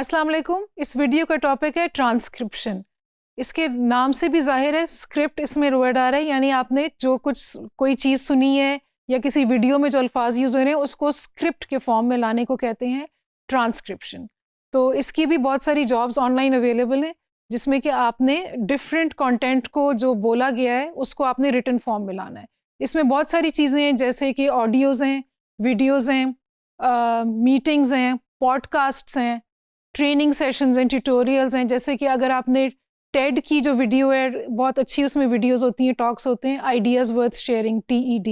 अस्सलाम वालेकुम। इस वीडियो का टॉपिक है ट्रांसक्रिप्शन। इसके नाम से भी जाहिर है स्क्रिप्ट इसमें वर्ड आ रहा है, यानी आपने जो कोई चीज़ सुनी है या किसी वीडियो में जो अल्फाज यूज़ हो रहे हैं उसको स्क्रिप्ट के फॉर्म में लाने को कहते हैं ट्रांसक्रिप्शन। तो इसकी भी बहुत सारी जॉब्स ऑनलाइन अवेलेबल हैं जिसमें कि आपने डिफरेंट कंटेंट को जो बोला गया है उसको आपने रिटन फॉर्म में लाना है। इसमें बहुत सारी चीज़ें हैं जैसे कि ऑडियोज़ हैं, वीडियोज़ हैं, मीटिंग्स हैं, पॉडकास्ट्स हैं, ट्रेनिंग सेशंस हैं, ट्यूटोरियल्स हैं। जैसे कि अगर आपने टेड की जो वीडियो है बहुत अच्छी उसमें वीडियोस होती हैं, टॉक्स होते हैं, ideas worth sharing, TED,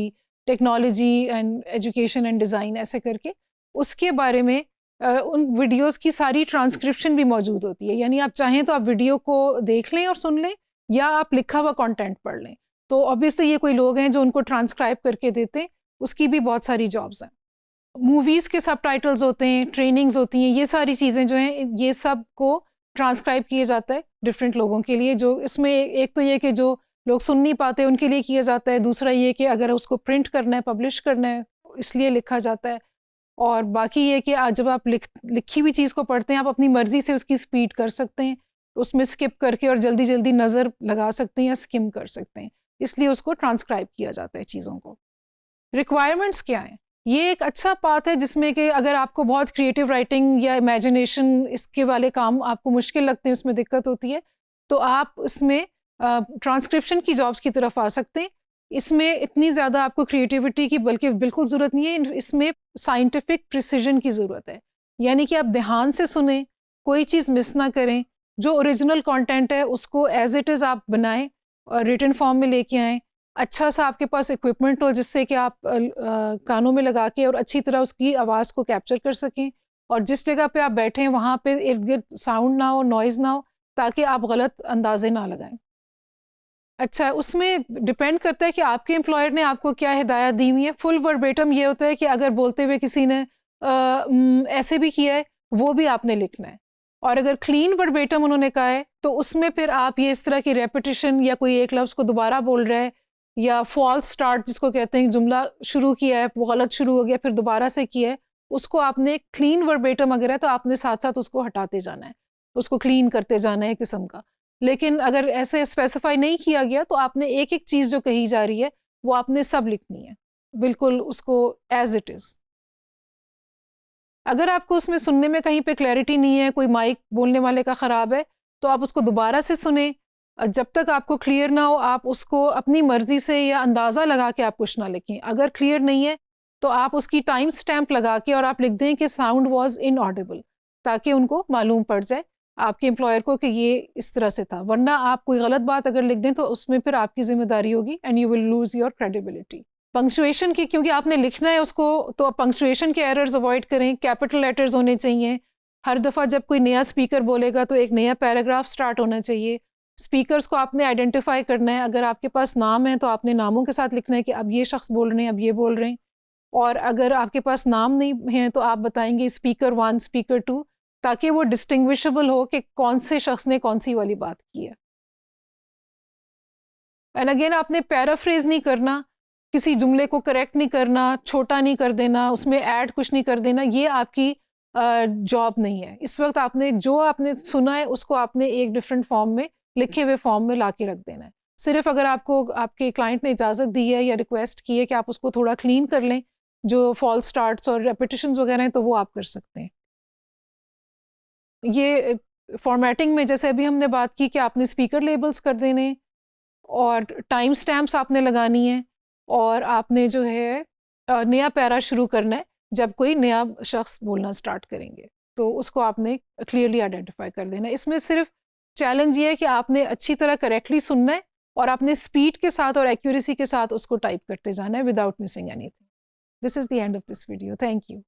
technology and education and design, ऐसे करके उसके बारे में उन वीडियोस की सारी ट्रांसक्रिप्शन भी मौजूद होती है। यानी आप चाहें तो आप वीडियो को देख लें और सुन लें या आप लिखा हुआ कंटेंट पढ़ लें। तो ऑब्वियसली ये कोई लोग हैं जो उनको ट्रांसक्राइब करके देते हैं, उसकी भी बहुत सारी जॉब्स हैं। मूवीज़ के सबटाइटल्स होते हैं, ट्रेनिंग्स होती हैं, ये सारी चीज़ें जो हैं ये सब को ट्रांसक्राइब किया जाता है डिफरेंट लोगों के लिए। जो इसमें एक तो ये कि जो लोग सुन नहीं पाते उनके लिए किया जाता है, दूसरा ये कि अगर उसको प्रिंट करना है, पब्लिश करना है, इसलिए लिखा जाता है। और बाकी ये कि जब आप लिखी हुई चीज़ को पढ़ते हैं आप अपनी मर्ज़ी से उसकी स्पीड कर सकते हैं, उसमें स्किप करके और जल्दी जल्दी नज़र लगा सकते हैं या स्किम कर सकते हैं, इसलिए उसको ट्रांसक्राइब किया जाता है चीज़ों को। रिक्वायरमेंट्स क्या हैं? ये एक अच्छा पाथ है जिसमें कि अगर आपको बहुत क्रिएटिव राइटिंग या इमेजिनेशन इसके वाले काम आपको मुश्किल लगते हैं, उसमें दिक्कत होती है, तो आप इसमें ट्रांसक्रिप्शन की जॉब्स की तरफ आ सकते हैं। इसमें इतनी ज़्यादा आपको क्रिएटिविटी की बल्कि बिल्कुल ज़रूरत नहीं है, इसमें साइंटिफिक प्रिसिजन की ज़रूरत है। यानी कि आप ध्यान से सुने, कोई चीज़ मिस ना करें, जो ओरिजिनल कंटेंट है उसको एज इट इज़ आप बनाएं और रिटन फॉर्म में लेके आएँ। अच्छा सा आपके पास इक्विपमेंट हो जिससे कि आप कानों में लगा के और अच्छी तरह उसकी आवाज़ को कैप्चर कर सकें, और जिस जगह पे आप बैठे हैं वहाँ पे इर्द गिर्द साउंड ना हो, नॉइज़ ना हो, ताकि आप गलत अंदाजे ना लगाएं। अच्छा, उसमें डिपेंड करता है कि आपके एम्प्लॉयर ने आपको क्या हिदायत दी हुई है। फुल वर्बेटम ये होता है कि अगर बोलते हुए किसी ने ऐसे भी किया है, वो भी आपने लिखना है। और अगर क्लीन वर्बेटम उन्होंने कहा है तो उसमें फिर आप ये इस तरह की रेपिटिशन या कोई एक लफ्ज़ को दोबारा बोल रहा है या फॉल्स स्टार्ट जिसको कहते हैं, जुमला शुरू किया है वो गलत शुरू हो गया फिर दोबारा से किया है, उसको आपने क्लीन वर्बेटम अगर है तो आपने साथ साथ उसको हटाते जाना है, उसको क्लीन करते जाना है किस्म का। लेकिन अगर ऐसे स्पेसिफाई नहीं किया गया तो आपने एक एक चीज़ जो कही जा रही है वो आपने सब लिखनी है, बिल्कुल उसको एज इट इज़। अगर आपको उसमें सुनने में कहीं पे क्लैरिटी नहीं है, कोई माइक बोलने वाले का ख़राब है, तो आप उसको दोबारा से सुने। जब तक आपको क्लियर ना हो आप उसको अपनी मर्ज़ी से या अंदाज़ा लगा के आप कुछ ना लिखें। अगर क्लियर नहीं है तो आप उसकी टाइम स्टैम्प लगा के और आप लिख दें कि साउंड वाज इनऑडिबल, ताकि उनको मालूम पड़ जाए आपके एम्प्लॉयर को कि ये इस तरह से था। वरना आप कोई गलत बात अगर लिख दें तो उसमें फिर आपकी ज़िम्मेदारी होगी and you will lose your credibility. Punctuation की, क्योंकि आपने लिखना है उसको, तो पंक्चुएशन के एरर्स अवॉइड करें। कैपिटल लेटर्स होने चाहिए। हर दफ़ा जब कोई नया स्पीकर बोलेगा तो एक नया पैराग्राफ स्टार्ट होना चाहिए। स्पीकर्स को आपने आइडेंटिफाई करना है। अगर आपके पास नाम है तो आपने नामों के साथ लिखना है कि अब ये शख्स बोल रहे हैं, अब ये बोल रहे हैं। और अगर आपके पास नाम नहीं है तो आप बताएंगे स्पीकर 1, स्पीकर 2, ताकि वो डिस्टिंग्विशेबल हो कि कौन से शख्स ने कौन सी वाली बात की है। एंड अगेन आपने पैराफ्रेज नहीं करना, किसी जुमले को करेक्ट नहीं करना, छोटा नहीं कर देना, उसमें ऐड कुछ नहीं कर देना, ये आपकी जॉब नहीं है। इस वक्त आपने जो आपने सुना है उसको आपने एक डिफरेंट फॉर्म में, लिखे हुए फॉर्म में ला के रख देना है। सिर्फ अगर आपको आपके क्लाइंट ने इजाज़त दी है या रिक्वेस्ट की है कि आप उसको थोड़ा क्लीन कर लें, जो फॉल्स स्टार्ट्स और रेपिटिशंस वगैरह हैं, तो वो आप कर सकते हैं। ये फॉर्मेटिंग में जैसे अभी हमने बात की कि आपने स्पीकर लेबल्स कर देने और टाइम स्टैम्प्स आपने लगानी है, और आपने जो है नया पैरा शुरू करना है जब कोई नया शख्स बोलना स्टार्ट करेंगे, तो उसको आपने क्लियरली आइडेंटिफाई कर देना है। इसमें सिर्फ चैलेंज ये है कि आपने अच्छी तरह करेक्टली सुनना है और आपने स्पीड के साथ और एक्यूरेसी के साथ उसको टाइप करते जाना है without missing anything. This is the end of this video. Thank you.